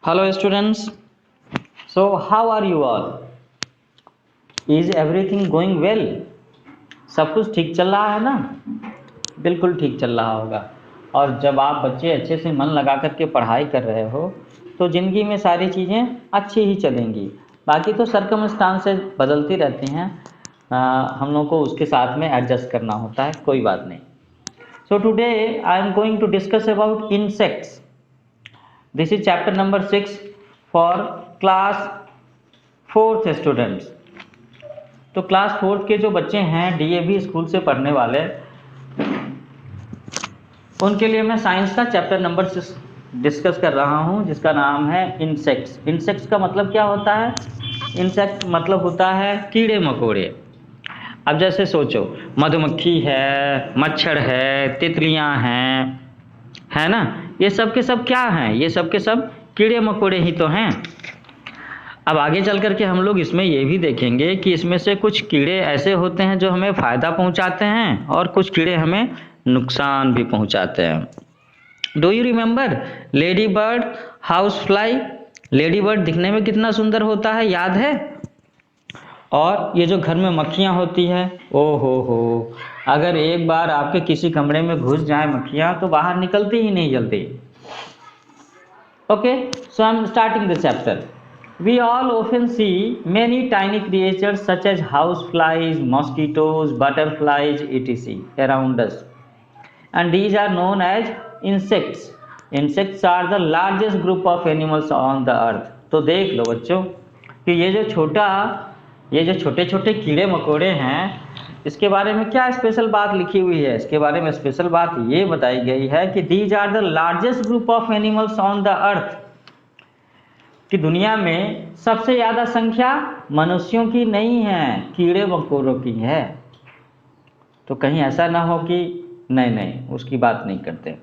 Hello students. So how are you all? Is everything going well? सब कुछ ठीक चल रहा है ना? बिल्कुल ठीक चल रहा होगा। और जब आप बच्चे अच्छे से मन लगा कर के पढ़ाई कर रहे हो तो ज़िंदगी में सारी चीज़ें अच्छी ही चलेंगी। बाकी तो सर्कमस्टांसेस बदलती रहती हैं, हम लोग को उसके साथ में एडजस्ट करना होता है, कोई बात नहीं। So today I am going to discuss about insects. This is chapter number 6 for class 4th students. तो क्लास 4th के जो बच्चे हैं डीएवी स्कूल से पढ़ने वाले, उनके लिए मैं साइंस का चैप्टर नंबर 6 डिस्कस कर रहा हूं, जिसका नाम है इंसेक्ट्स। इंसेक्ट्स का मतलब क्या होता है? इंसेक्ट मतलब होता है कीड़े मकोड़े। अब जैसे सोचो, मधुमक्खी है, मच्छर है, तितलियां हैं, है ना? ये सब के सब क्या हैं? ये सब के सब कीड़े मकोड़े ही तो हैं। अब आगे चल कर के हम लोग इसमें ये भी देखेंगे कि इसमें से कुछ कीड़े ऐसे होते हैं जो हमें फ़ायदा पहुंचाते हैं और कुछ कीड़े हमें नुकसान भी पहुंचाते हैं। Do you remember lady bird, house fly? Lady bird दिखने में कितना सुंदर होता है, याद है? और ये जो घर में मक्खियाँ होती हैं, ओ हो, अगर एक बार आपके किसी कमरे में घुस जाए मक्खियाँ तो बाहर निकलती ही नहीं जल्दी। Okay, so I am starting the chapter. We all often see many tiny creatures such as house flies, mosquitoes, butterflies, etc. around us, and these are known as insects. Insects are the largest group of animals on the earth. तो देख लो बच्चों कि ये जो छोटे छोटे कीड़े मकोड़े हैं, इसके बारे में क्या स्पेशल बात लिखी हुई है? इसके बारे में स्पेशल बात ये बताई गई है कि these are the largest group of animals on the earth, कि दुनिया में सबसे ज़्यादा संख्या मनुष्यों की नहीं है, कीड़े मकोड़ों की है। तो कहीं ऐसा ना हो कि नहीं, उसकी बात नहीं करते।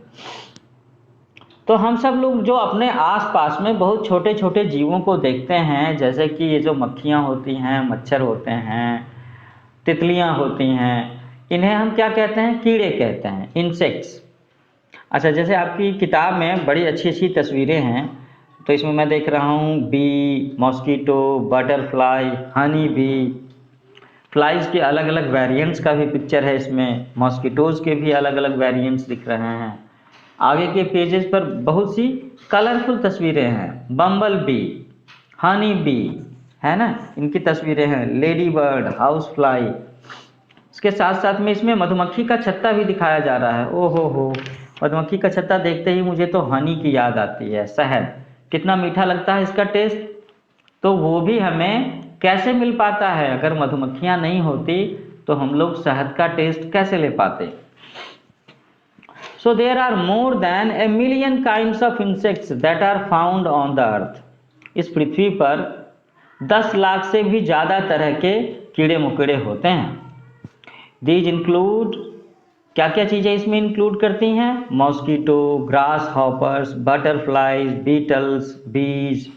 तो हम सब लोग जो अपने आसपास में बहुत छोटे छोटे जीवों को देखते हैं, जैसे कि ये जो मक्खियाँ होती हैं, मच्छर होते हैं, तितलियाँ होती हैं, इन्हें हम क्या कहते हैं? कीड़े कहते हैं, इंसेक्ट्स। अच्छा, जैसे आपकी किताब में बड़ी अच्छी अच्छी तस्वीरें हैं, तो इसमें मैं देख रहा हूँ bee, mosquito, butterfly, honey bee, flies के अलग अलग वेरिएंट्स का भी पिक्चर है इसमें, मॉस्किटोज़ के भी अलग अलग वेरिएंट्स दिख रहे हैं। आगे के पेजेस पर बहुत सी कलरफुल तस्वीरें हैं, बम्बल बी, हनी बी, है ना, इनकी तस्वीरें हैं, लेडी बर्ड, हाउस फ्लाई। इसके साथ साथ में इसमें मधुमक्खी का छत्ता भी दिखाया जा रहा है। ओ हो, मधुमक्खी का छत्ता देखते ही मुझे तो हनी की याद आती है, शहद। कितना मीठा लगता है इसका टेस्ट। तो वो भी हमें कैसे मिल पाता है? अगर मधुमक्खियाँ नहीं होती तो हम लोग शहद का टेस्ट कैसे ले पाते? So there are more than 1 million kinds of insects that are found on the earth. इस पृथ्वी पर 10 लाख से भी ज़्यादा तरह के कीड़े मकोड़े होते हैं। दीज इंक्लूड, क्या क्या चीज़ें इसमें इंक्लूड करती हैं? Mosquito, grasshoppers, butterflies, beetles, bees.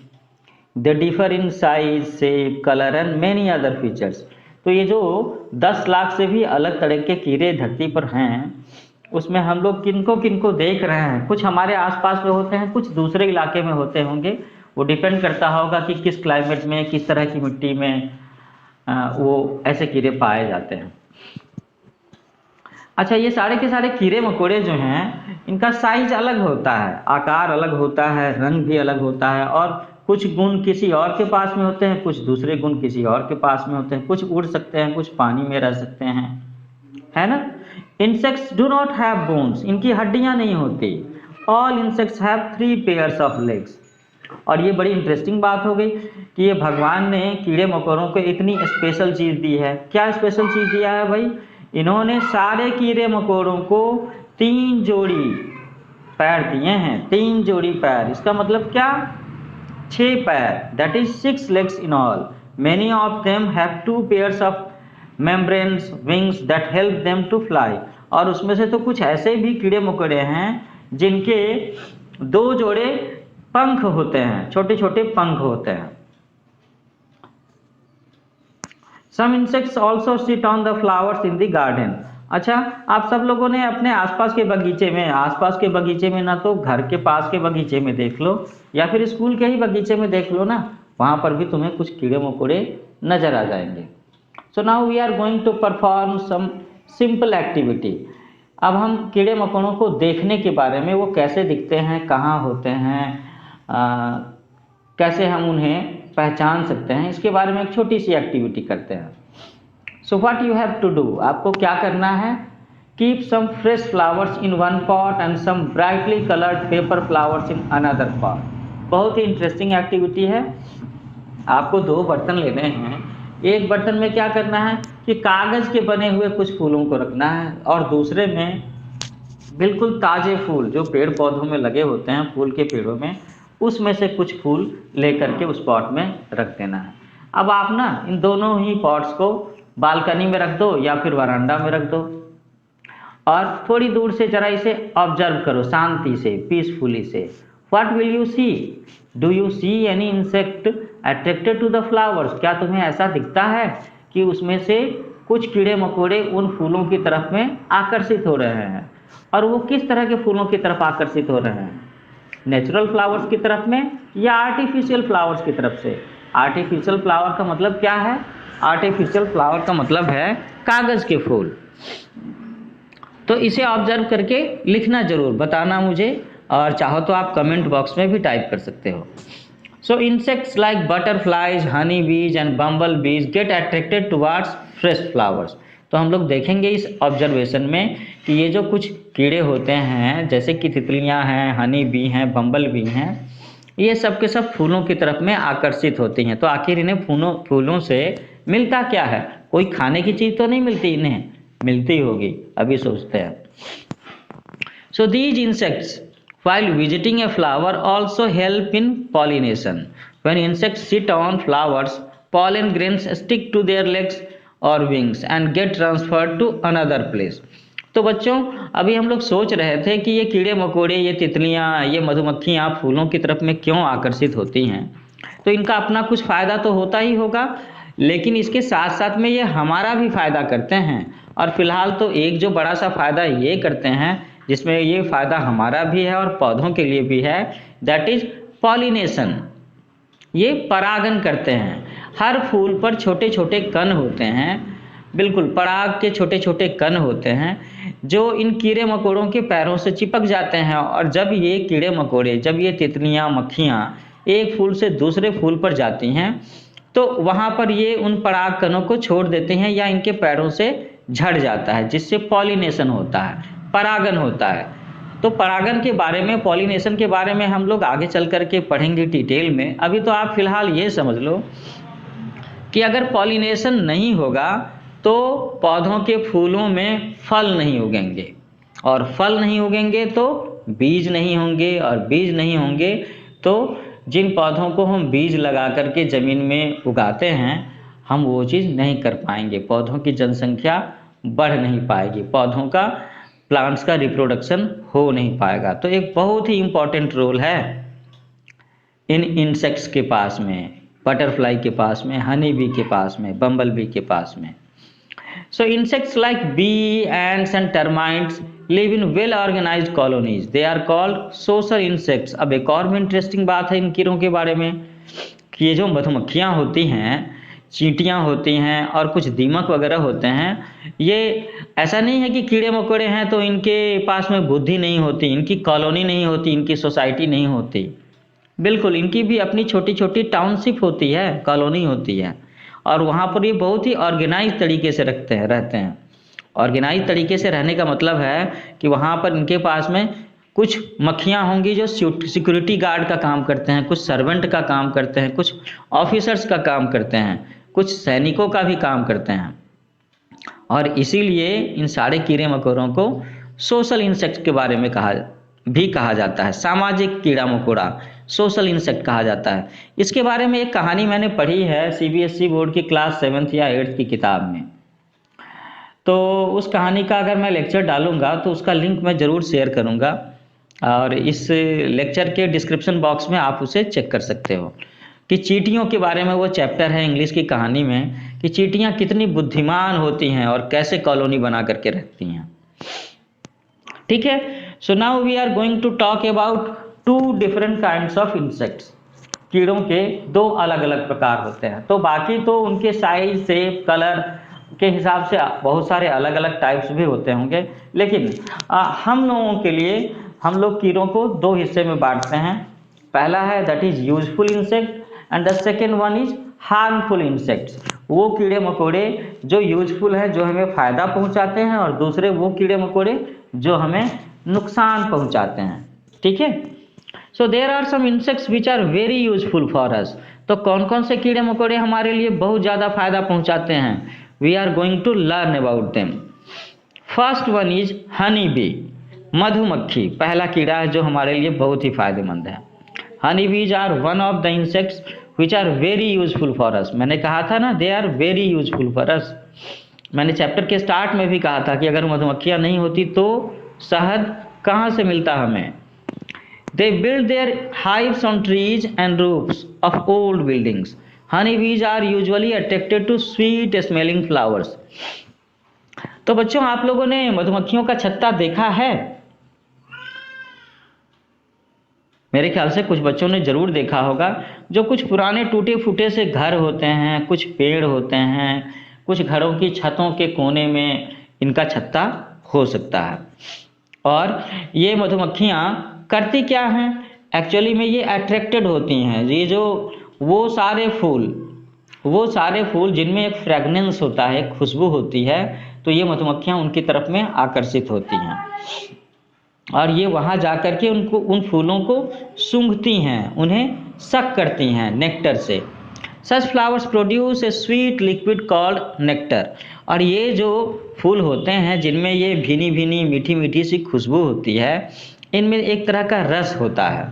They differ in size, shape, colour and many other features. तो ये जो 10 लाख से भी अलग तरह के कीड़े धरती पर हैं, उसमें हम लोग किनको किनको देख रहे हैं? कुछ हमारे आसपास में होते हैं, कुछ दूसरे इलाके में होते होंगे। वो डिपेंड करता होगा कि किस क्लाइमेट में, किस तरह की मिट्टी में वो ऐसे कीड़े पाए जाते हैं। अच्छा, ये सारे के सारे कीड़े मकोड़े जो हैं, इनका साइज अलग होता है, आकार अलग होता है, रंग भी अलग होता है, और कुछ गुण किसी और के पास में होते हैं, कुछ दूसरे गुण किसी और के पास में होते हैं। कुछ उड़ सकते हैं, कुछ पानी में रह सकते हैं, है ना? Insects do not have bones, इनकी हड्डियां नहीं होती। All insects have 3 pairs of legs. और ये बड़ी इंटरेस्टिंग बात हो गई कि ये भगवान ने कीड़े मकोड़ों को इतनी स्पेशल चीज़ दी है। क्या स्पेशल चीज़ दिया है भाई? इन्होंने सारे कीड़े मकोड़ों को 3 जोड़ी पैर दिए हैं। 3 जोड़ी पैर, इसका मतलब क्या? 6 पैर, that is 6 legs in all. Many of them have 2 pairs of membranes, wings that help them to fly. और उसमें से तो कुछ ऐसे भी कीड़े मकोड़े हैं जिनके 2 जोड़े पंख होते हैं, छोटे छोटे पंख होते हैं। Some insects also sit on the flowers in the garden. अच्छा, आप सब लोगों ने अपने आसपास के बगीचे में ना तो घर के पास के बगीचे में देख लो या फिर स्कूल के ही बगीचे में देख लो ना, वहाँ पर भी तुम्हें कुछ कीड़े मकोड़े नजर आ जाएंगे। So now we are going to perform some simple activity. अब हम कीड़े मकोड़ों को देखने के बारे में, वो कैसे दिखते हैं, कहाँ होते हैं, कैसे हम उन्हें पहचान सकते हैं, इसके बारे में एक छोटी सी एक्टिविटी करते हैं। So what you have to do, आपको क्या करना है, keep some fresh flowers in one pot and some brightly coloured paper flowers in another pot. बहुत ही इंटरेस्टिंग एक्टिविटी है। आपको 2 बर्तन लेने हैं। एक बर्तन में क्या करना है कि कागज़ के बने हुए कुछ फूलों को रखना है और दूसरे में बिल्कुल ताज़े फूल जो पेड़ पौधों में लगे होते हैं, फूल के पेड़ों में, उसमें से कुछ फूल लेकर के उस पॉट में रख देना है। अब आप ना इन दोनों ही पॉट्स को बालकनी में रख दो या फिर वरांडा में रख दो और थोड़ी दूर से जरा इसे ऑब्जर्व करो, शांति से, पीसफुली से। What will you see, do you see any insect attracted to the flowers, क्या तुम्हें ऐसा दिखता है कि उसमें से कुछ कीड़े मकोड़े उन फूलों की तरफ में आकर्षित हो रहे हैं? और वो किस तरह के फूलों की तरफ आकर्षित हो रहे हैं, नेचुरल फ्लावर्स की तरफ में या आर्टिफिशियल फ्लावर्स की तरफ से? आर्टिफिशियल फ्लावर का मतलब क्या है? आर्टिफिशियल फ्लावर का मतलब है कागज़ के फूल। तो इसे ऑब्जर्व करके लिखना जरूर, बताना मुझे, और चाहो तो आप कमेंट बॉक्स में भी टाइप कर सकते हो। सो इंसेक्ट्स लाइक बटरफ्लाइज, हनी बीज एंड बम्बल बीज get attracted towards fresh flowers. तो हम लोग देखेंगे इस ऑब्जर्वेशन में कि ये जो कुछ कीड़े होते हैं, जैसे कि तितलियां हैं, हनी बी हैं, बम्बल बी हैं, ये सब के सब फूलों की तरफ में आकर्षित होती हैं। तो आखिर इन्हें फूलों से मिलता क्या है? कोई खाने की चीज़ तो नहीं मिलती, इन्हें मिलती होगी, अभी सोचते हैं। So these insects while visiting a flower also help in pollination. When insects sit on flowers, pollen grains stick to their legs or wings and get transferred to another place. तो बच्चों, अभी हम लोग सोच रहे थे कि ये कीड़े मकोड़े, ये तितलियाँ, ये मधुमक्खियाँ फूलों की तरफ में क्यों आकर्षित होती हैं। तो इनका अपना कुछ फ़ायदा तो होता ही होगा, लेकिन इसके साथ साथ में ये हमारा भी फ़ायदा करते हैं। और फिलहाल तो एक जो बड़ा सा फ़ायदा ये करते हैं, जिसमें ये फ़ायदा हमारा भी है और पौधों के लिए भी है, दैट इज़ पॉलिनेशन। ये परागन करते हैं। हर फूल पर छोटे छोटे कण होते हैं, बिल्कुल पराग के छोटे छोटे कण होते हैं, जो इन कीड़े मकोड़ों के पैरों से चिपक जाते हैं। और जब ये कीड़े मकोड़े, जब ये तितलियाँ, मक्खियाँ एक फूल से दूसरे फूल पर जाती हैं, तो वहाँ पर ये उन पराग कणों को छोड़ देते हैं या इनके पैरों से झड़ जाता है, जिससे पॉलिनेशन होता है, परागन होता है। तो परागन के बारे में, पॉलिनेशन के बारे में हम लोग आगे चल कर के पढ़ेंगे डिटेल में। अभी तो आप फिलहाल ये समझ लो कि अगर पॉलिनेशन नहीं होगा तो पौधों के फूलों में फल नहीं उगेंगे, और फल नहीं उगेंगे तो बीज नहीं होंगे, और बीज नहीं होंगे तो जिन पौधों को हम बीज लगा करके ज़मीन में उगाते हैं, हम वो चीज़ नहीं कर पाएंगे। पौधों की जनसंख्या बढ़ नहीं पाएगी, पौधों का, प्लांट्स का रिप्रोडक्शन हो नहीं पाएगा। तो एक बहुत ही इम्पॉर्टेंट रोल है इन इंसेक्ट्स के पास में, बटरफ्लाई के पास में, हनी बी के पास में, बम्बल बी के पास में। So insects like bee, ants and termites live in well organised colonies, they are called social insects. अब एक और भी इंटरेस्टिंग बात है इन कीड़ों के बारे में कि ये जो मधुमक्खियाँ होती हैं, चींटियाँ होती हैं और कुछ दीमक वगैरह होते हैं, ये ऐसा नहीं है कि कीड़े मकोड़े हैं तो इनके पास में बुद्धि नहीं होती, इनकी कॉलोनी नहीं होती, इनकी सोसाइटी नहीं होती। बिल्कुल, इनकी भी अपनी छोटी छोटी टाउनशिप होती है, कॉलोनी होती है, और वहाँ पर ये बहुत ही ऑर्गेनाइज तरीके से रहते हैं। ऑर्गेनाइज तरीके से रहने का मतलब है कि वहाँ पर इनके पास में कुछ मक्खियाँ होंगी जो सिक्योरिटी गार्ड का काम करते हैं, कुछ सर्वेंट का काम करते हैं, कुछ ऑफिसर्स का काम करते हैं, कुछ सैनिकों का भी काम करते हैं। और इसीलिए इन सारे कीड़े मकोड़ों को सोशल इंसेक्ट के बारे में कहा जाता है, सामाजिक कीड़ा मकोड़ा, सोशल इंसेक्ट कहा जाता है। इसके बारे में एक कहानी मैंने पढ़ी है CBSE बोर्ड की क्लास 7th या 8th की किताब में। तो उस कहानी का अगर मैं लेक्चर डालूंगा तो उसका लिंक मैं ज़रूर शेयर करूंगा, और इस लेक्चर के डिस्क्रिप्शन बॉक्स में आप उसे चेक कर सकते हो कि चींटियों के बारे में वो चैप्टर है इंग्लिश की कहानी में कि चींटियां कितनी बुद्धिमान होती हैं और कैसे कॉलोनी बना करके रहती हैं। ठीक है, so now we are going to talk about 2 different kinds of insects. कीड़ों के 2 अलग अलग प्रकार होते हैं। तो बाकी तो उनके साइज, शेप, कलर के हिसाब से बहुत सारे अलग अलग टाइप्स भी होते होंगे, लेकिन हम लोगों के लिए हम लोग कीड़ों को 2 हिस्से में बांटते हैं। पहला है that is useful insect and the second one is harmful insects. वो कीड़े मकोड़े जो यूजफुल हैं, जो हमें फायदा पहुंचाते हैं, और दूसरे वो कीड़े मकोड़े जो हमें नुकसान पहुंचाते हैं। ठीक है, so there are some insects which are very useful for us. तो कौन कौन से कीड़े मकोड़े हमारे लिए बहुत ज़्यादा फायदा पहुंचाते हैं? We are going to learn about them. First one is honey bee, मधुमक्खी। पहला कीड़ा है जो हमारे लिए बहुत ही फायदेमंद है। Honey bees are one of the insects which are very useful for us. मैंने कहा था ना, they are very useful for us. मैंने चैप्टर के स्टार्ट में भी कहा था कि अगर मधुमक्खियाँ नहीं होती तो शहद कहाँ से मिलता हमें। They build their hives on trees and roofs of old buildings. Honeybees are usually attracted to sweet smelling flowers. तो बच्चों, आप लोगों ने मधुमक्खियों का छत्ता देखा है? मेरे ख्याल से कुछ बच्चों ने जरूर देखा होगा। जो कुछ पुराने टूटे फूटे से घर होते हैं, कुछ पेड़ होते हैं, कुछ घरों की छतों के कोने में इनका छत्ता हो सकता है। और ये मधुमक्खियाँ करती क्या हैं? एक्चुअली में ये अट्रैक्टेड होती हैं। ये जो वो सारे फूल जिनमें एक फ्रेगनेंस होता है, खुशबू होती है, तो ये मधुमक्खियाँ उनकी तरफ में आकर्षित होती हैं और ये वहाँ जा कर के उन फूलों को सूंघती हैं, उन्हें सक करती हैं नेक्टर से। Such flowers produce a sweet liquid called nectar. और ये जो फूल होते हैं जिनमें ये भीनी भीनी मीठी मीठी सी खुशबू होती है, इनमें एक तरह का रस होता है।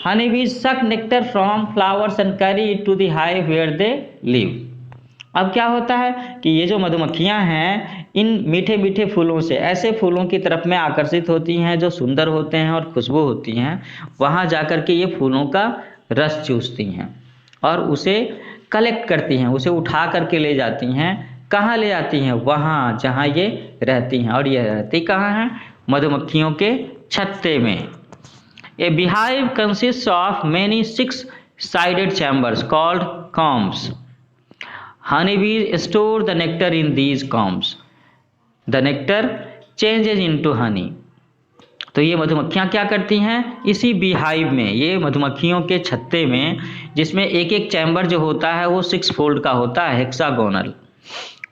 Honey bees suck nectar from flowers and carry it to the hive where they live. अब क्या होता है कि ये जो मधुमक्खियाँ हैं, इन मीठे मीठे फूलों से, ऐसे फूलों की तरफ में आकर्षित होती हैं जो सुंदर होते हैं और खुशबू होती हैं। वहाँ जा कर के ये फूलों का रस चूसती हैं और उसे कलेक्ट करती हैं, उसे उठा करके ले जाती हैं। कहाँ ले जाती हैं? वहाँ जहाँ ये रहती हैं। और ये रहती कहाँ हैं? मधुमक्खियों के छत्ते में। ए beehive consists of many 6-sided chambers called combs. Honeybees store the nectar in these combs. The nectar changes into honey. तो ये मधुमक्खियाँ क्या करती हैं? इसी बीहाइव में, ये मधुमक्खियों के छत्ते में, जिसमें एक एक चैम्बर जो होता है वो 6 फोल्ड का होता है, हेक्सागोनल,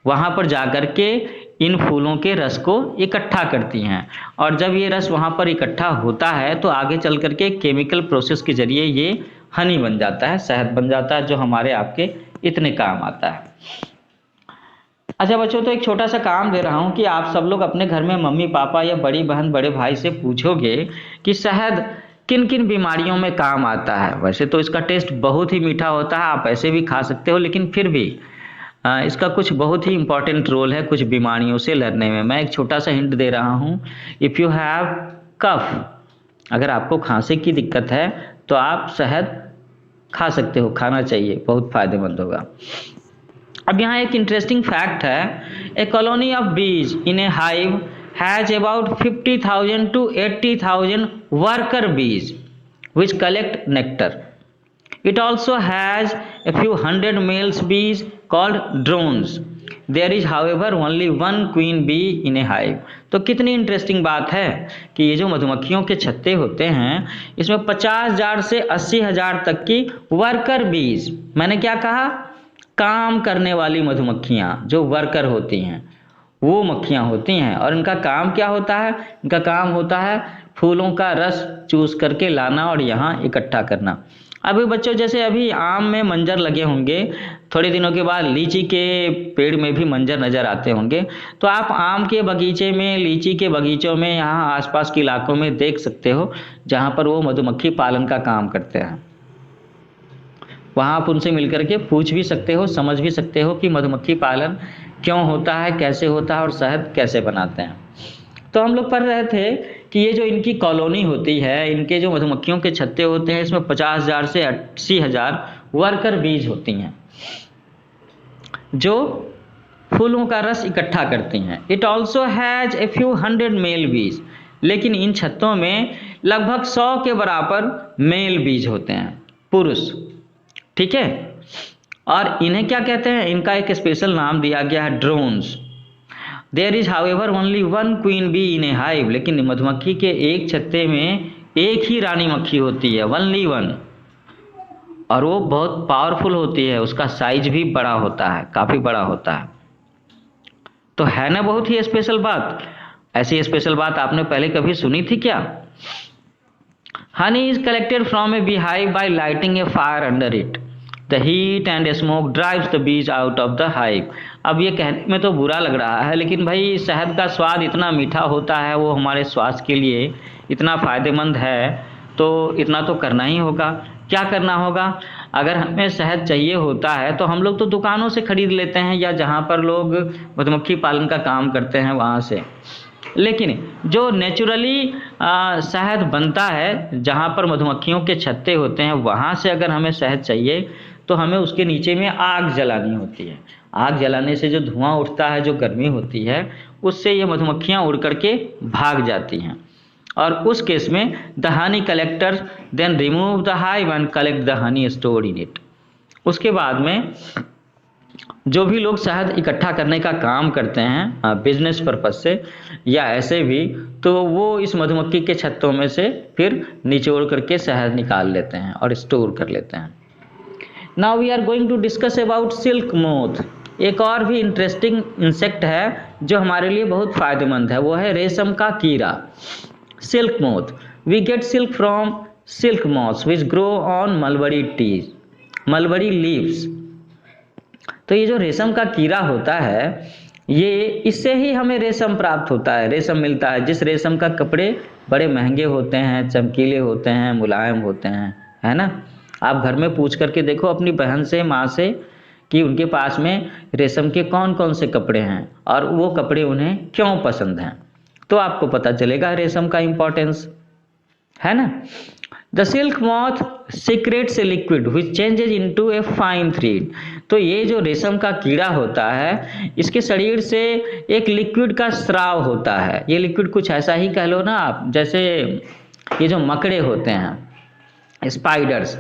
वहाँ पर जाकर के इन फूलों के रस को इकट्ठा करती हैं। और जब ये रस वहाँ पर इकट्ठा होता है तो आगे चल करके केमिकल प्रोसेस के जरिए ये हनी बन जाता है, शहद बन जाता है, जो हमारे आपके इतने काम आता है। अच्छा बच्चों, तो एक छोटा सा काम दे रहा हूँ कि आप सब लोग अपने घर में मम्मी पापा या बड़ी बहन बड़े भाई से पूछोगे कि शहद किन किन बीमारियों में काम आता है। वैसे तो इसका टेस्ट बहुत ही मीठा होता है, आप ऐसे भी खा सकते हो, लेकिन फिर भी इसका कुछ बहुत ही इम्पॉर्टेंट रोल है कुछ बीमारियों से लड़ने में। मैं एक छोटा सा हिंट दे रहा हूँ। इफ़ यू हैव कफ, अगर आपको खांसी की दिक्कत है तो आप शहद खा सकते हो, खाना चाहिए, बहुत फायदेमंद होगा। अब यहाँ एक इंटरेस्टिंग फैक्ट है। ए colony of bees in a hive has about 50,000 to 80,000 worker bees which collect nectar. It also has a few hundred male bees called drones. There is however only one queen bee in a hive. तो कितनी interesting बात है कि ये जो मधुमक्खियों के छत्ते होते हैं, इसमें 50,000 से 80,000 तक की वर्कर बीज, मैंने क्या कहा, काम करने वाली मधुमक्खियाँ जो वर्कर होती हैं, वो मक्खियाँ होती हैं। और इनका काम क्या होता है? इनका काम होता है फूलों का रस चूस करके लाना और यहाँ इकट्ठा करना। अभी बच्चों, जैसे अभी आम में मंजर लगे होंगे, थोड़े दिनों के बाद लीची के पेड़ में भी मंजर नज़र आते होंगे, तो आप आम के बगीचे में, लीची के बगीचों में, यहाँ आसपास के इलाकों में देख सकते हो जहाँ पर वो मधुमक्खी पालन का काम करते हैं। वहाँ आप उनसे मिलकर के पूछ भी सकते हो, समझ भी सकते हो कि मधुमक्खी पालन क्यों होता है, कैसे होता है और शहद कैसे बनाते हैं। तो हम लोग पढ़ रहे थे कि ये जो इनकी कॉलोनी होती है, इनके जो मधुमक्खियों के छत्ते होते हैं, इसमें 50,000 से 80,000 वर्कर बीज होती हैं। जो फूलों का रस इकट्ठा करती हैं। It also has a few hundred male bees, लेकिन इन छत्तों में लगभग 100 के बराबर मेल बीज होते हैं, पुरुष। ठीक है, और इन्हें क्या कहते हैं, इनका एक स्पेशल नाम दिया गया है, drones. There is however only one queen bee in a hive, लेकिन मधुमक्खी के एक छत्ते में एक ही रानी मक्खी होती है, ओनली वन, और वो बहुत पावरफुल होती है, उसका साइज भी बड़ा होता है, काफ़ी बड़ा होता है। तो है ना बहुत ही स्पेशल बात। ऐसी स्पेशल बात आपने पहले कभी सुनी थी क्या? Honey is collected from a beehive by lighting a fire under it. The heat and smoke drives the bees out of the hive. अब ये कहने में तो बुरा लग रहा है, लेकिन भाई शहद का स्वाद इतना मीठा होता है, वो हमारे स्वास्थ्य के लिए इतना फ़ायदेमंद है, तो इतना तो करना ही होगा। क्या करना होगा? अगर हमें शहद चाहिए होता है तो हम लोग तो दुकानों से खरीद लेते हैं, या जहाँ पर लोग मधुमक्खी पालन का काम करते हैं वहाँ से। लेकिन जो नेचुरली शहद बनता है, जहाँ पर मधुमक्खियों के छत्ते होते हैं, वहाँ से अगर हमें शहद चाहिए तो हमें उसके नीचे में आग जलानी होती है। आग जलाने से जो धुआं उठता है, जो गर्मी होती है, उससे ये मधुमक्खियाँ उड़ करके भाग जाती हैं। और उस केस में the honey collector then remove the hive and collect the honey store in it. उसके बाद में जो भी लोग शहद इकट्ठा करने का काम करते हैं बिजनेस पर्पज से या ऐसे भी, तो वो इस मधुमक्खी के छत्तों में से फिर निचोड़ करके शहद निकाल लेते हैं और स्टोर कर लेते हैं। Now we are going to discuss about silk moth. एक और भी इंटरेस्टिंग इंसेक्ट है जो हमारे लिए बहुत फ़ायदेमंद है, वो है रेशम का कीड़ा, silk moth. We get silk from silk moths which grow on mulberry trees, mulberry leaves. तो ये जो रेशम का कीड़ा होता है, ये इससे ही हमें रेशम प्राप्त होता है, रेशम मिलता है। जिस रेशम का कपड़े बड़े महंगे होते हैं, चमकीले होते हैं, मुलायम होते हैं, है ना। आप घर में पूछ करके देखो अपनी बहन से, माँ से, कि उनके पास में रेशम के कौन कौन से कपड़े हैं और वो कपड़े उन्हें क्यों पसंद हैं, तो आपको पता चलेगा रेशम का इम्पोर्टेंस, है ना। The silk moth secrets a liquid which changes into a fine thread. तो ये जो रेशम का कीड़ा होता है, इसके शरीर से एक लिक्विड का स्राव होता है। ये लिक्विड कुछ ऐसा ही कह लो ना आप, जैसे ये जो मकड़े होते हैं, स्पाइडर्स,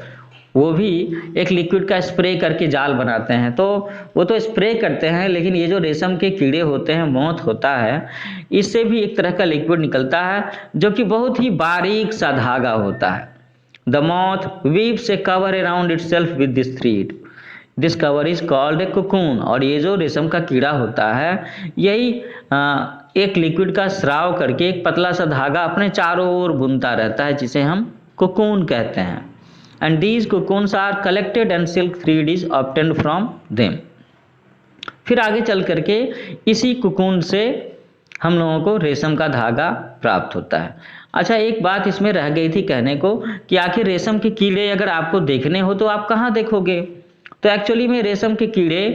वो भी एक लिक्विड का स्प्रे करके जाल बनाते हैं, तो वो तो स्प्रे करते हैं, लेकिन ये जो रेशम के कीड़े होते हैं, मोथ होता है, इससे भी एक तरह का लिक्विड निकलता है जो कि बहुत ही बारीक सा धागा होता है। The moth weaves A cover around itself with this thread, this cover is called a cocoon. और ये जो रेशम का कीड़ा होता है, यही एक लिक्विड का स्राव करके एक पतला सा धागा अपने चारों ओर बुनता रहता है, जिसे हम कोकून कहते हैं। And these cocoons are collected and silk thread is obtained from them। फिर आगे चल करके इसी कोकून से हम लोगों को रेशम का धागा प्राप्त होता है। अच्छा, एक बात इसमें रह गई थी कहने को कि आखिर रेशम के कीड़े अगर आपको देखने हो तो आप कहाँ देखोगे? तो एक्चुअली में रेशम के कीड़े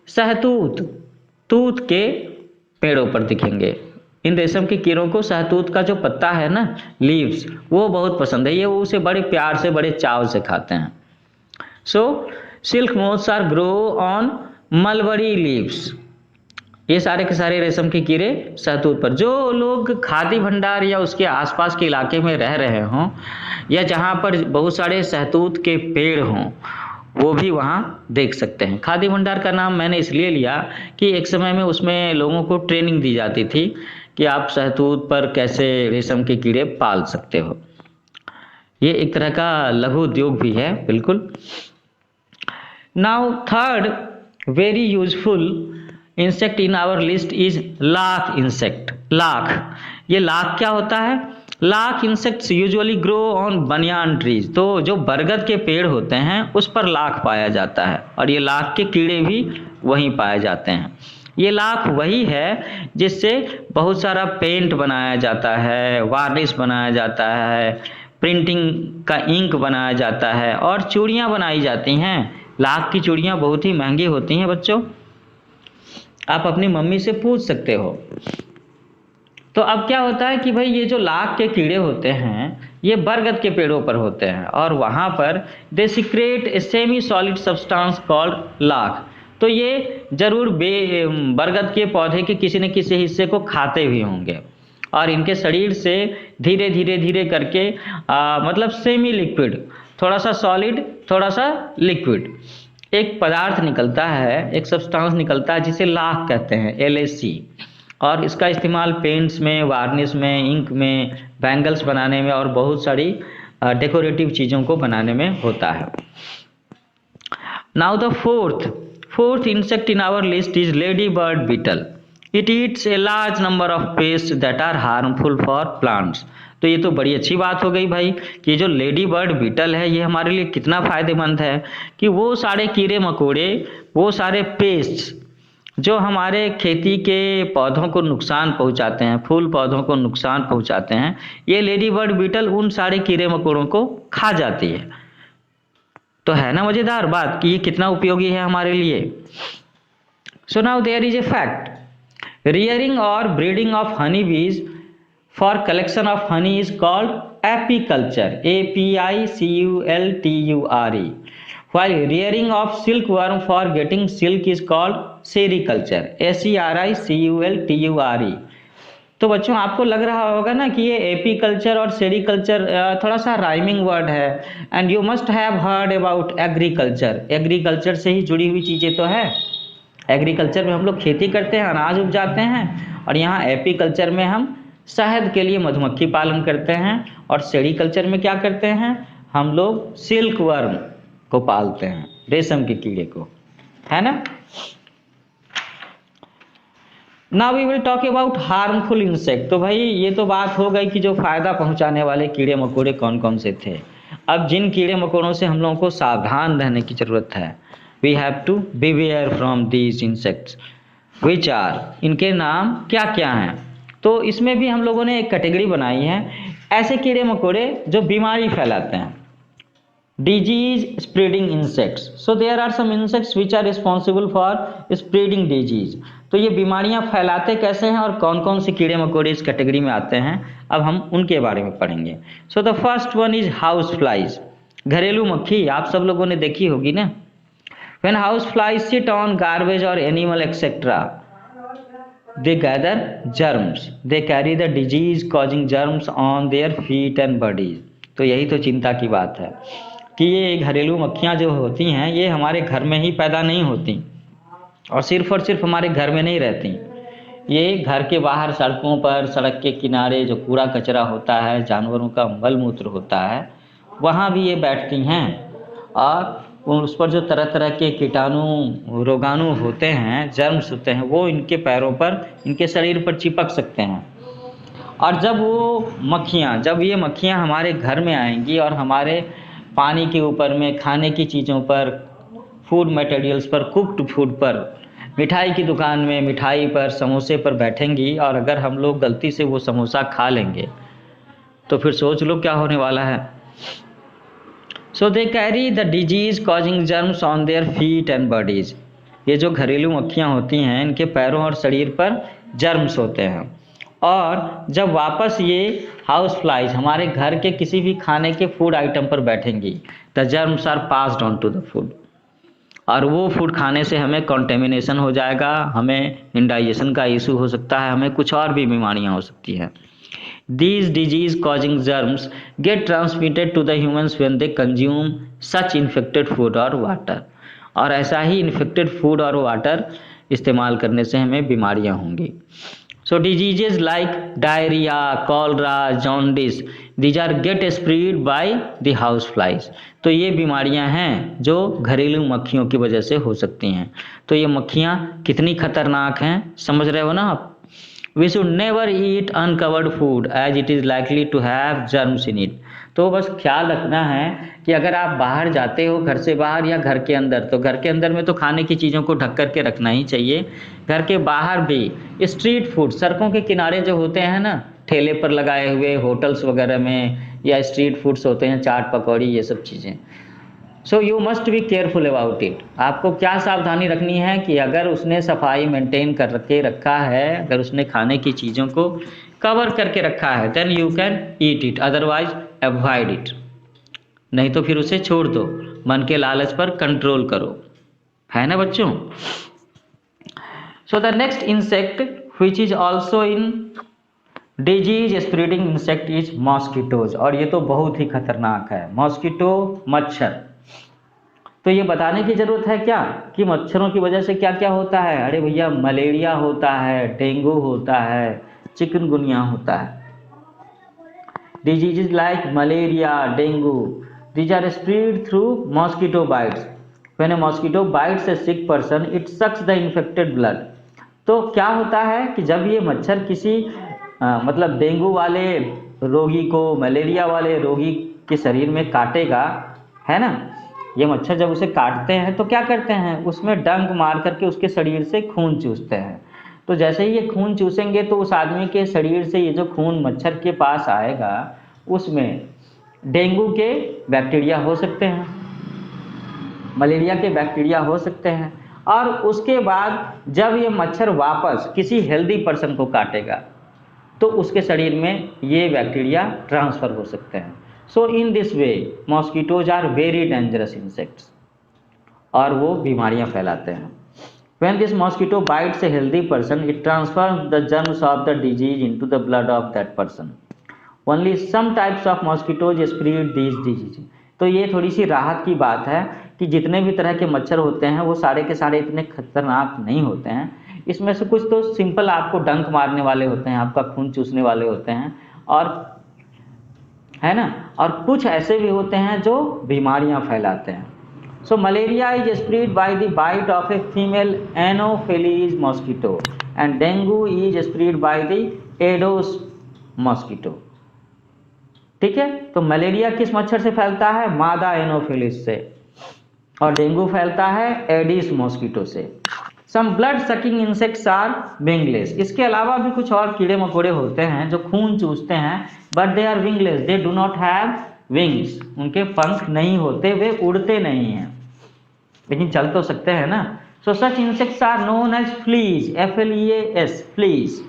सहतूत, तूत के पेड़ों पर दिखेंगे। इन रेशम के कीड़ों को सहतूत का जो पत्ता है ना, लीव्स, वो बहुत पसंद है। ये वो उसे बड़े प्यार से, बड़े चाव से खाते हैं। So silk moths are grow on mulberry leaves. ये सारे के सारे रेशम के कीड़े सहतूत पर। जो लोग खादी भंडार या उसके आसपास के इलाके में रह रहे हों, या जहाँ पर बहुत सारे सहतूत के पेड़ हों, वो भी वहाँ देख सकते हैं। खादी भंडार का नाम मैंने इसलिए लिया कि एक समय में उसमें लोगों को ट्रेनिंग दी जाती थी कि आप सहतूत पर कैसे रेशम के कीड़े पाल सकते हो। ये एक तरह का लघु उद्योग भी है, बिल्कुल। Now third very useful insect in our list is lac insect. लाख, ये लाख क्या होता है? Lac insects usually grow on banyan trees. तो जो बरगद के पेड़ होते हैं उस पर लाख पाया जाता है, और ये लाख के कीड़े भी वहीं पाए जाते हैं। ये लाख वही है जिससे बहुत सारा पेंट बनाया जाता है, वार्निश बनाया जाता है, प्रिंटिंग का इंक बनाया जाता है, और चूड़ियाँ बनाई जाती हैं। लाख की चूड़ियाँ बहुत ही महंगी होती हैं बच्चों, आप अपनी मम्मी से पूछ सकते हो। तो अब क्या होता है कि भाई ये जो लाख के कीड़े होते हैं, ये बरगद के पेड़ों पर होते हैं, और वहाँ पर they secrete a semi solid substance called lac. तो ये जरूर बरगद के पौधे के किसी न किसी हिस्से को खाते भी होंगे और इनके शरीर से धीरे धीरे धीरे करके मतलब सेमी लिक्विड, थोड़ा सा सॉलिड थोड़ा सा लिक्विड, एक पदार्थ निकलता है, एक सब्सटेंस निकलता है जिसे लाख कहते हैं, LAC। और इसका इस्तेमाल पेंट्स में, वार्निश में, इंक में, बैंगल्स बनाने में और बहुत सारी डेकोरेटिव चीज़ों को बनाने में होता है। Now the fourth insect in our list is lady bird beetle. It eats a large number of pest that are harmful for plants. तो ये तो बड़ी अच्छी बात हो गई भाई कि जो लेडी बर्ड बीटल है ये हमारे लिए कितना फ़ायदेमंद है कि वो सारे कीड़े मकोड़े, वो सारे पेस्ट जो हमारे खेती के पौधों को नुकसान पहुंचाते हैं, फूल पौधों को नुकसान पहुंचाते हैं, ये लेडी बर्ड बीटल उन सारे कीड़े मकोड़ों को खा जाती है। तो है ना मज़ेदार बात कि ये कितना उपयोगी है हमारे लिए। So now there is a fact, rearing or breeding of honeybees for collection of honey is called apiculture, APICULTURE, while rearing of silkworm for getting silk is called sericulture, SERICULTURE। तो बच्चों आपको लग रहा होगा ना कि ये एपीकल्चर और सेरिकल्चर थोड़ा सा राइमिंग वर्ड है, and you must have heard about agriculture. Agriculture से ही जुड़ी हुई चीज़ें तो है। एग्रीकल्चर में हम लोग खेती करते हैं, अनाज उपजाते हैं, और यहाँ एपीकल्चर में हम शहद के लिए मधुमक्खी पालन करते हैं, और सेरीकल्चर में क्या करते हैं, हम लोग सिल्क वर्म को पालते हैं, रेशम के कीड़े को, है ना। Now we will talk about harmful insect. तो भाई ये तो बात हो गई कि जो फायदा पहुंचाने वाले कीड़े मकोड़े कौन कौन से थे। अब जिन कीड़े मकोड़ों से हम लोगों को सावधान रहने की जरूरत है, we have to beware from these insects which are, इनके नाम क्या क्या हैं। तो इसमें भी हम लोगों ने एक कैटेगरी बनाई है, ऐसे कीड़े मकोड़े जो बीमारी फैलाते हैं, disease spreading insects। so there are some insects which are responsible for spreading disease। तो ये बीमारियां फैलाते कैसे हैं और कौन कौन से कीड़े मकोड़े इस कैटेगरी में आते हैं, अब हम उनके बारे में पढ़ेंगे। So the first one is house flies, घरेलू मक्खी। आप सब लोगों ने देखी होगी ना। When house flies sit on garbage or animal etc., they gather germs. They carry the disease-causing germs on their feet and bodies। तो यही तो चिंता की बात है कि ये घरेलू मक्खियाँ जो होती हैं ये हमारे घर में ही पैदा नहीं होती, और सिर्फ हमारे घर में नहीं रहती। ये घर के बाहर सड़कों पर, सड़क के किनारे जो कूड़ा कचरा होता है, जानवरों का मल मूत्र होता है, वहाँ भी ये बैठती हैं, और उस पर जो तरह तरह के कीटाणु रोगाणु होते हैं, जर्म्स होते हैं, वो इनके पैरों पर, इनके शरीर पर चिपक सकते हैं। और जब ये मक्खियाँ हमारे घर में आएंगी और हमारे पानी के ऊपर में, खाने की चीज़ों पर, फूड मटेरियल्स पर, कुक्ड फूड पर, मिठाई की दुकान में मिठाई पर, समोसे पर बैठेंगी, और अगर हम लोग गलती से वो समोसा खा लेंगे तो फिर सोच लो क्या होने वाला है। So they carry the disease causing germs on their feet and bodies। ये जो घरेलू मक्खियाँ होती हैं इनके पैरों और शरीर पर जर्म्स होते हैं, और जब वापस ये हाउस फ्लाइज हमारे घर के किसी भी खाने के फूड आइटम पर बैठेंगी, the germs are passed on to the food, और वो फूड खाने से हमें कॉन्टेमिनेशन हो जाएगा, हमें इंडाइजेशन का इशू हो सकता है, हमें कुछ और भी बीमारियाँ हो सकती हैं। These disease-causing germs get transmitted to the humans when they consume such infected food or water। और ऐसा ही infected food और water इस्तेमाल करने से हमें बीमारियां होंगी। So diseases like diarrhea, cholera, jaundice, these are get spread by the house flies। तो ये बीमारियां हैं जो घरेलू मक्खियों की वजह से हो सकती हैं। तो ये मक्खियां कितनी खतरनाक हैं, समझ रहे हो ना आप। We should never eat uncovered food as it is likely to have germs in it। तो बस ख्याल रखना है कि अगर आप बाहर जाते हो, घर से बाहर या घर के अंदर, तो घर के अंदर में तो खाने की चीज़ों को ढक करके रखना ही चाहिए। घर के बाहर भी स्ट्रीट फूड, सड़कों के किनारे जो होते हैं ना, ठेले पर लगाए हुए, होटल्स वगैरह में, या स्ट्रीट फूड्स होते हैं, चाट पकौड़ी, ये सब चीज़ें। So you must be careful about it. आपको क्या सावधानी रखनी है कि अगर उसने सफाई मेंटेन करके रखा है, अगर उसने खाने की चीज़ों को कवर करके रखा है, then you can eat it, otherwise avoid it. नहीं तो फिर उसे छोड़ दो, मन के लालच पर कंट्रोल करो। है ना बच्चों। So the next insect which is also in disease spreading insect is mosquitoes, और ये तो बहुत ही खतरनाक है, मॉस्किटो मच्छर। तो ये बताने की जरूरत है क्या कि मच्छरों की वजह से क्या क्या होता है। अरे भैया, मलेरिया होता है, डेंगू होता है, चिकनगुनिया होता है। Diseases like malaria, dengue, these are spread through mosquito bites. When a mosquito bites a sick person, it sucks the infected blood. तो क्या होता है कि जब ये मच्छर किसी मतलब डेंगू वाले रोगी को, मलेरिया वाले रोगी के शरीर में काटेगा, है ना, ये मच्छर जब उसे काटते हैं तो क्या करते हैं, उसमें डंक मार करके उसके शरीर से खून चूसते हैं। तो जैसे ही ये खून चूसेंगे तो उस आदमी के शरीर से ये जो खून मच्छर के पास आएगा उसमें डेंगू के बैक्टीरिया हो सकते हैं, मलेरिया के बैक्टीरिया हो सकते हैं, और उसके बाद जब ये मच्छर वापस किसी हेल्दी पर्सन को काटेगा तो उसके शरीर में ये बैक्टीरिया ट्रांसफ़र हो सकते हैं। So in this way mosquitoes are very dangerous insects, और वो बीमारियां फैलाते हैं। When this mosquito bites a healthy person, it transfers the germs of the disease into the blood of that person. Only some types of mosquitoes spread these diseases. तो ये थोड़ी सी राहत की बात है कि जितने भी तरह के मच्छर होते हैं वो सारे के सारे इतने खतरनाक नहीं होते हैं। इसमें से कुछ तो सिंपल आपको डंक मारने वाले होते हैं, आपका खून चूसने वाले होते हैं, और है ना, और कुछ ऐसे भी होते हैं जो बीमारियां फैलाते हैं। So malaria is spread by the bite of a female Anopheles mosquito and dengue is spread by the Aedes mosquito. ठीक है, तो मलेरिया किस मच्छर से फैलता है, मादा एनोफिलिस से, और डेंगू फैलता है एडिस मॉस्किटो से। Some blood sucking insects are wingless. इसके अलावा भी कुछ और कीड़े मकोड़े होते हैं जो खून चूसते हैं, but they are wingless, they do not have wings. उनके पंख नहीं होते, वे उड़ते नहीं हैं, लेकिन चल तो सकते हैं ना। So such insects are known as fleas, FLEAS, fleas.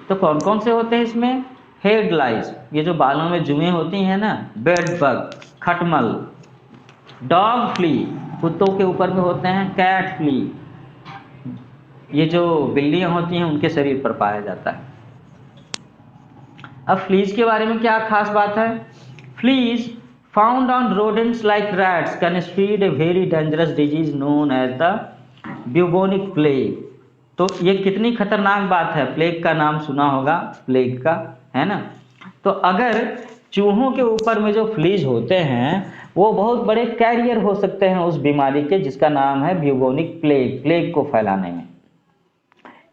तो कौन कौन से होते हैं इसमें, हेड लाइस, ये जो बालों में जुएं होती हैं ना, बेड बग, खटमल, डॉग फ्ली, कुत्तों के ऊपर में होते हैं, कैट फ्ली, ये जो बिल्लियां होती हैं उनके शरीर पर पाया जाता है। अब फ्लीज के बारे में क्या खास बात है, fleas found on rodents like rats can spread a very dangerous disease known as the bubonic plague. तो ये कितनी खतरनाक बात है, प्लेग का नाम सुना होगा, प्लेग का, है ना। तो अगर चूहों के ऊपर में जो फ्लीज होते हैं वो बहुत बड़े कैरियर हो सकते हैं उस बीमारी के जिसका नाम है ब्यूबोनिक प्लेग, प्लेग को फैलाने में।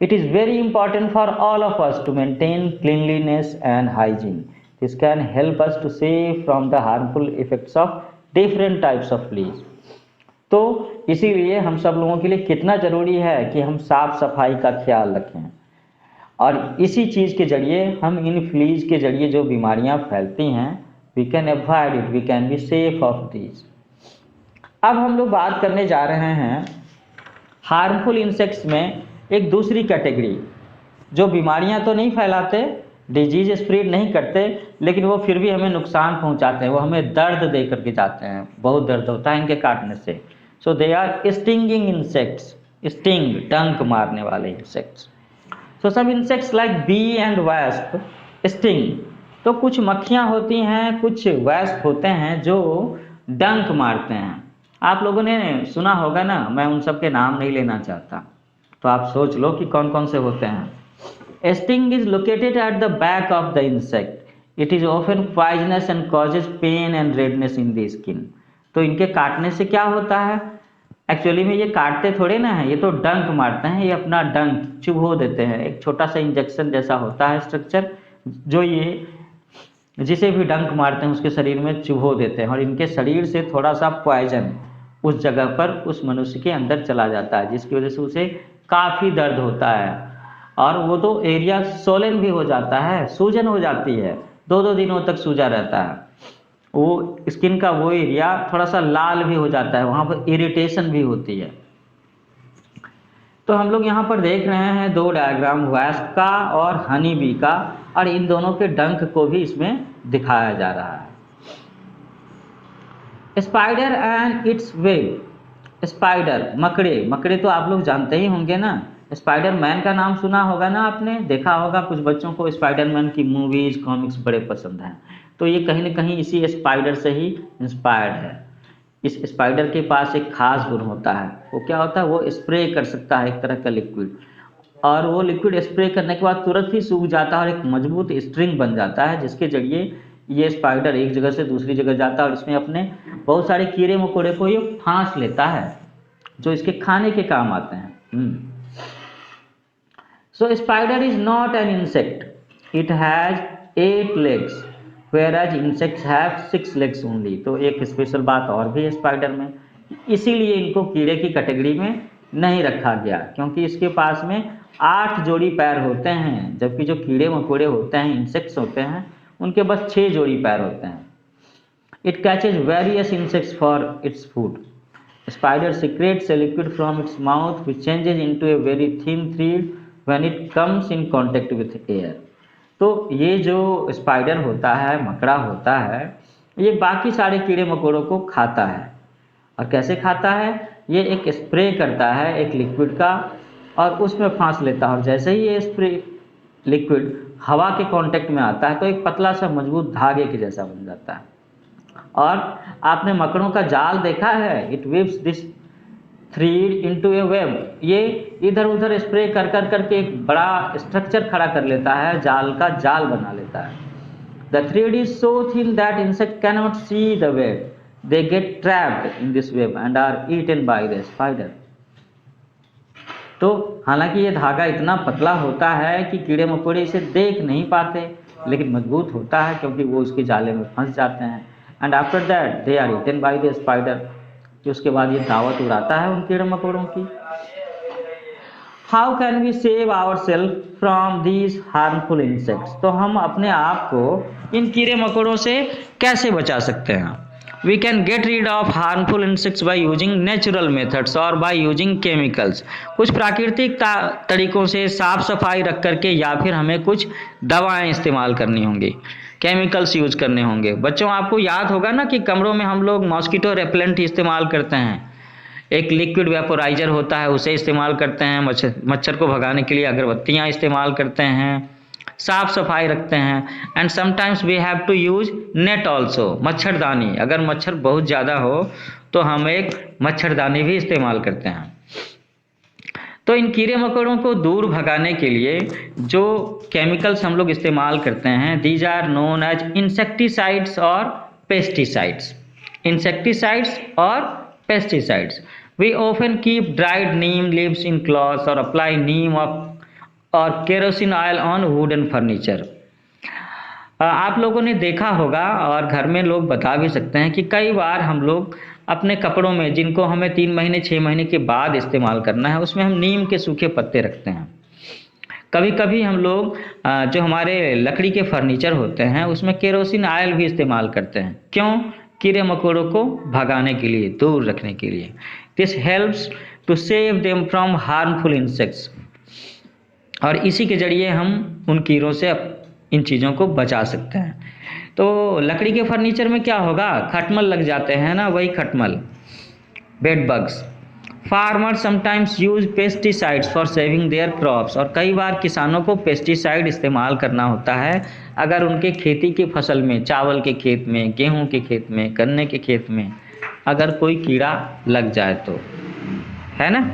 It is very important for all of us to maintain cleanliness and hygiene. This can help us to save from the harmful effects of different types of fleas. तो इसीलिए हम सब लोगों के लिए कितना ज़रूरी है कि हम साफ सफाई का ख्याल रखें, और इसी चीज़ के जरिए हम इन फ्लीज के जरिए जो बीमारियां फैलती हैं, we can avoid it, we can be safe of these. अब हम लोग बात करने जा रहे हैं हार्मफुल इंसेक्ट्स में एक दूसरी कैटेगरी, जो बीमारियां तो नहीं फैलाते, डिजीज स्प्रेड नहीं करते, लेकिन वो फिर भी हमें नुकसान पहुंचाते हैं, वो हमें दर्द दे करके जाते हैं, बहुत दर्द होता है इनके काटने से। So they are stinging insects, sting, डंक मारने वाले insects. So some insects like bee and wasp sting. तो कुछ मक्खियाँ होती हैं, कुछ वैस्प होते हैं जो डंक मारते हैं। आप लोगों ने सुना होगा ना, मैं उन सब के नाम नहीं लेना चाहता, तो आप सोच लो कि कौन कौन से होते हैं। A sting is located at the back of the insect. It is often poisonous and causes pain and redness in the skin. तो इनके काटने से क्या होता है, एक्चुअली में ये काटते थोड़े ना है, ये तो डंक मारते हैं, ये अपना डंक चुभो देते हैं। एक छोटा सा इंजेक्शन जैसा होता है स्ट्रक्चर, जो ये जिसे भी डंक मारते हैं उसके शरीर में चुभो देते हैं, और इनके शरीर से थोड़ा सा पॉइजन उस जगह पर उस मनुष्य के अंदर चला जाता है, जिसकी वजह से उसे काफ़ी दर्द होता है, और वो तो एरिया सोलन भी हो जाता है, सूजन हो जाती है, 2-2 दिनों तक सूजा रहता है, वो स्किन का वो एरिया थोड़ा सा लाल भी हो जाता है, वहाँ पर इरिटेशन भी होती है। तो हम लोग यहाँ पर देख रहे हैं 2 डायग्राम, वैस्प का और हनी बी का, और इन दोनों के डंक को भी इसमें दिखाया जा रहा है। Spider and its web. Spider, मकड़े, मकड़े तो आप लोग जानते ही होंगे ना। स्पाइडर मैन का नाम सुना होगा ना आपने, देखा होगा कुछ बच्चों को स्पाइडर मैन की मूवीज कॉमिक्स बड़े पसंद हैं। तो ये कहीं ना कहीं इसी स्पाइडर से ही इंस्पायर्ड है। इस स्पाइडर के पास एक खास गुण होता है, वो क्या होता है, वो स्प्रे कर सकता है एक तरह का लिक्विड, और वो लिक्विड स्प्रे करने के बाद तुरंत ही सूख जाता है और एक मजबूत स्ट्रिंग बन जाता है, जिसके जरिए ये स्पाइडर एक जगह से दूसरी जगह जाता है और इसमें अपने बहुत सारे कीड़े मकोड़े को ये फांस लेता है जो इसके खाने के काम आते हैं। So spider is not an insect, it has 8 legs whereas insects have 6 legs only। तो एक स्पेशल बात और भी है स्पाइडर में, इसीलिए इनको कीड़े की कैटेगरी में नहीं रखा गया, क्योंकि इसके पास में 8 जोड़ी पैर होते हैं, जबकि जो कीड़े मकोड़े होते हैं, इंसेक्ट्स होते हैं, उनके बस 6 जोड़ी पैर होते हैं। It catches various insects for its food. Spider secretes a liquid from its mouth which changes into a very thin thread when it comes in contact with air। तो ये जो स्पाइडर होता है, मकड़ा होता है, ये बाकी सारे कीड़े मकोड़ों को खाता है। और कैसे खाता है, ये एक स्प्रे करता है एक लिक्विड का और उसमें फांस लेता है, और जैसे ही ये स्प्रे लिक्विड हवा के कांटेक्ट में आता है तो एक पतला सा मजबूत धागे के जैसा बन जाता है। और आपने मकड़ों का जाल देखा है, it weaves this thread into A web. ये इधर उधर स्प्रे कर कर करके एक बड़ा स्ट्रक्चर खड़ा कर लेता है, जाल का जाल बना लेता है। The thread is so thin that insect can not see the web, they get trapped in this web and are eaten by the spider. तो हालांकि ये धागा इतना पतला होता है कि कीड़े मकोड़े इसे देख नहीं पाते, लेकिन मजबूत होता है क्योंकि वो उसके जाले में फंस जाते हैं। And after that they are eaten by the spider, कि उसके बाद ये दावत उड़ाता है उन कीड़े मकोड़ों की। How can we save our self from these harmful insects. तो हम अपने आप को इन कीड़े मकोड़ों से कैसे बचा सकते हैं। We can get rid of harmful insects by using natural methods और बाय यूजिंग केमिकल्स। कुछ प्राकृतिक तरीकों से साफ सफाई रख करके, या फिर हमें कुछ दवाएं इस्तेमाल करनी होंगी, केमिकल्स यूज करने होंगे। बच्चों आपको याद होगा ना कि कमरों में हम लोग मॉस्किटो रेपेलेंट इस्तेमाल करते हैं, एक लिक्विड वेपोराइजर होता है उसे इस्तेमाल करते हैं, मच्छर को भगाने के लिए अगरबत्तियां इस्तेमाल करते हैं, साफ सफाई रखते हैं। And sometimes we have to use net also, मच्छरदानी। अगर मच्छर बहुत ज़्यादा हो तो हम एक मच्छरदानी भी इस्तेमाल करते हैं। तो इन कीड़े मकोड़ों को दूर भगाने के लिए जो केमिकल्स हम लोग इस्तेमाल करते हैं, these are known as insecticides और पेस्टिसाइड्स। इंसेक्टिसाइड्स और pesticides. We often keep dried neem leaves in clothes और अप्लाई नीम और kerosene oil on wooden furniture. आप लोगों ने देखा होगा और घर में लोग बता भी सकते हैं कि कई बार हम लोग अपने कपड़ों में, जिनको हमें 3 महीने 6 महीने के बाद इस्तेमाल करना है, उसमें हम नीम के सूखे पत्ते रखते हैं। कभी कभी हम लोग जो हमारे लकड़ी के फर्नीचर होते हैं उसमें केरोसिन ऑयल भी इस्तेमाल करते हैं। क्यों? कीड़े मकोड़ों को भगाने के लिए, दूर रखने के लिए। This helps to save them from harmful insects. और इसी के जरिए हम उन कीड़ों से इन चीज़ों को बचा सकते हैं। तो लकड़ी के फर्नीचर में क्या होगा, खटमल लग जाते हैं ना, वही खटमल, bed bugs. Farmers sometimes use pesticides for saving there crops. और कई बार किसानों को पेस्टिसाइड इस्तेमाल करना होता है अगर उनके खेती की फसल में, चावल के खेत में, गेहूं के खेत में, गन्ने के खेत में अगर कोई कीड़ा लग जाए तो, है ना।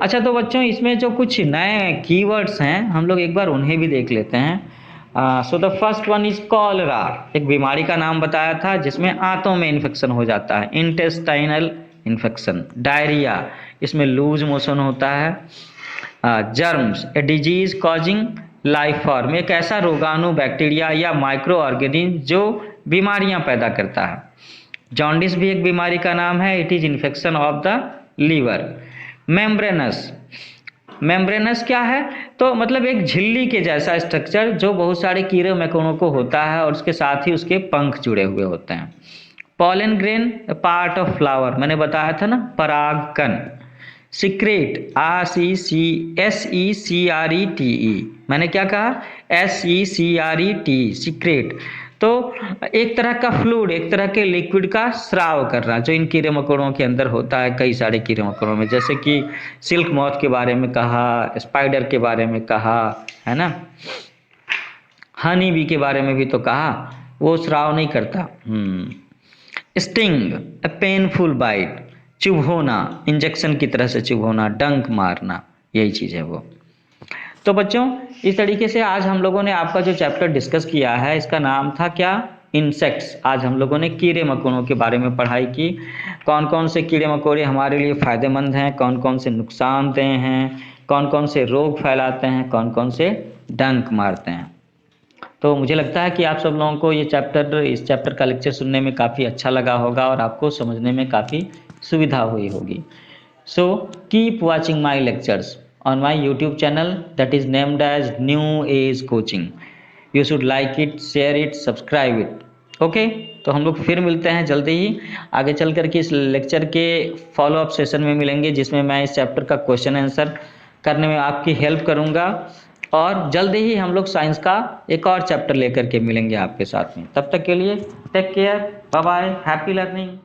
अच्छा, तो बच्चों इसमें जो कुछ नए कीवर्ड्स हैं हम लोग एक बार उन्हें भी देख लेते हैं। So the first one is cholera. एक बीमारी का नाम बताया था जिसमें आंतों में इन्फेक्शन हो जाता है, इंटेस्टाइनल इन्फेक्शन। डायरिया, इसमें लूज मोशन होता है। Germs, a disease causing life form, एक ऐसा रोगाणु, बैक्टीरिया या माइक्रो ऑर्गेनिज्म जो बीमारियां पैदा करता है। जॉन्डिस भी एक बीमारी का नाम है, it is infection of the liver. Membranous, membranous क्या है, तो मतलब एक झिल्ली के जैसा स्ट्रक्चर जो बहुत सारे कीड़े मकोड़ों को होता है और उसके साथ ही उसके पंख जुड़े हुए होते हैं। Pollen grain, part of flower, मैंने बताया था ना, परागकण। सिक्रेट, SECRETE, मैंने क्या कहा, SECRET, सीक्रेट। तो एक तरह का फ्लूइड, एक तरह के लिक्विड का स्राव कर रहा, जो इन कीड़े मकोड़ों के अंदर होता है, कई सारे कीड़े मकोड़ों में, जैसे कि सिल्क मॉथ के बारे में कहा, स्पाइडर के बारे में कहा, है ना, हनी बी के बारे में भी तो कहा, वो स्राव नहीं करता। स्टिंग, अ पेनफुल बाइट, चुभोना, इंजेक्शन की तरह से चुभोना, डंक मारना, यही चीज है वो। तो बच्चों, इस तरीके से आज हम लोगों ने आपका जो चैप्टर डिस्कस किया है, इसका नाम था क्या, इंसेक्ट्स। आज हम लोगों ने कीड़े मकोड़ों के बारे में पढ़ाई की, कौन कौन से कीड़े मकोड़े हमारे लिए फायदेमंद हैं, कौन कौन से नुकसानदेह हैं, कौन कौन से रोग फैलाते हैं, कौन कौन से डंक मारते हैं। तो मुझे लगता है कि आप सब लोगों को इस चैप्टर का लेक्चर सुनने में काफ़ी अच्छा लगा होगा और आपको समझने में काफ़ी सुविधा हुई होगी। So keep watching my lectures on my YouTube channel that is named as New Age Coaching. You should like it, share it, subscribe it. Okay, तो हम लोग फिर मिलते हैं जल्दी ही, आगे चल कर के इस लेक्चर के फॉलो अप सेशन में मिलेंगे, जिसमें मैं इस चैप्टर का क्वेश्चन आंसर करने में आपकी हेल्प करूंगा, और जल्दी ही हम लोग साइंस का एक और चैप्टर लेकर के मिलेंगे आपके साथ में। तब तक के लिए take care, bye bye, happy learning.